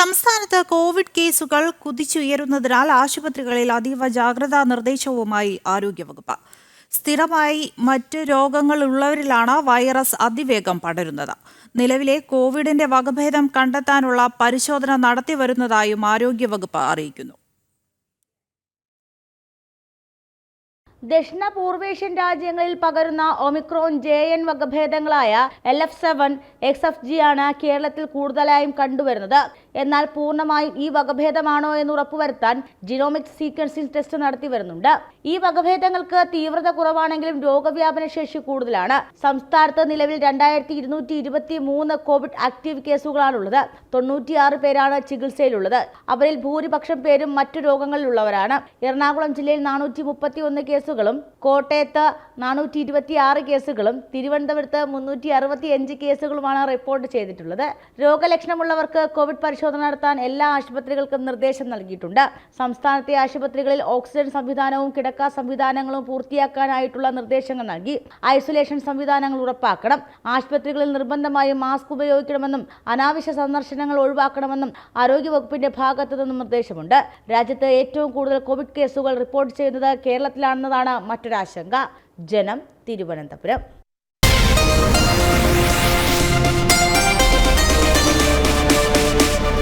സംസ്ഥാനത്ത് കോവിഡ് കേസുകൾ കുതിച്ചുയരുന്നതിനാൽ ആശുപത്രികളിൽ അതീവ ജാഗ്രതാ നിർദ്ദേശവുമായി ആരോഗ്യവകുപ്പ്. സ്ഥിരമായി മറ്റ് രോഗങ്ങളുള്ളവരിലാണ് വൈറസ് അതിവേഗം പടരുന്നത്. നിലവിലെ കോവിഡിന്റെ വകഭേദം കണ്ടെത്താനുള്ള പരിശോധന നടത്തിവരുന്നതായും ആരോഗ്യവകുപ്പ് അറിയിക്കുന്നു. ദക്ഷിണ പൂർവേഷ്യൻ രാജ്യങ്ങളിൽ പകരുന്ന ഒമിക്രോൺ JN വകഭേദങ്ങളായ LF7, XFG ആണ് കേരളത്തിൽ കൂടുതലായും കണ്ടുവരുന്നത്. എന്നാൽ പൂർണ്ണമായും ഈ വകഭേദമാണോ എന്ന് ഉറപ്പുവരുത്താൻ ജിനോമിക് സീക്വൻസിംഗ് ടെസ്റ്റ് നടത്തി വരുന്നുണ്ട്. ഈ വകഭേദങ്ങൾക്ക് തീവ്രത കുറവാണെങ്കിലും രോഗവ്യാപന ശേഷി കൂടുതലാണ്. സംസ്ഥാനത്ത് നിലവിൽ 2223 കോവിഡ് ആക്റ്റീവ് കേസുകളാണുള്ളത്. 96 പേരാണ് ചികിത്സയിലുള്ളത്. അവരിൽ ഭൂരിപക്ഷം പേരും മറ്റു രോഗങ്ങളിലുള്ളവരാണ്. എറണാകുളം ജില്ലയിൽ 431 കേസുകളും കോട്ടയത്ത് 426 കേസുകളും തിരുവനന്തപുരത്ത് 365 കേസുകളുമാണ് റിപ്പോർട്ട് ചെയ്തിട്ടുള്ളത്. രോഗലക്ഷണമുള്ളവർക്ക് കോവിഡ് പരിശോധന നടത്താൻ എല്ലാ ആശുപത്രികൾക്കും നിർദ്ദേശം നൽകിയിട്ടുണ്ട്. സംസ്ഥാനത്തെ ആശുപത്രികളിൽ ഓക്സിജൻ സംവിധാനവും കിടക്ക സംവിധാനങ്ങളും പൂർത്തിയാക്കാനായിട്ടുള്ള നിർദ്ദേശങ്ങൾ നൽകി. ഐസൊലേഷൻ സംവിധാനങ്ങൾ ഉറപ്പാക്കണം. ആശുപത്രികളിൽ നിർബന്ധമായും മാസ്ക് ഉപയോഗിക്കണമെന്നും അനാവശ്യ സന്ദർശനങ്ങൾ ഒഴിവാക്കണമെന്നും ആരോഗ്യവകുപ്പിന്റെ ഭാഗത്തു നിന്നും നിർദ്ദേശമുണ്ട്. രാജ്യത്ത് ഏറ്റവും കൂടുതൽ കോവിഡ് കേസുകൾ റിപ്പോർട്ട് ചെയ്യുന്നത് കേരളത്തിലാണെന്നതാണ് മറ്റൊരാശങ്ക. ജനം, തിരുവനന്തപുരം.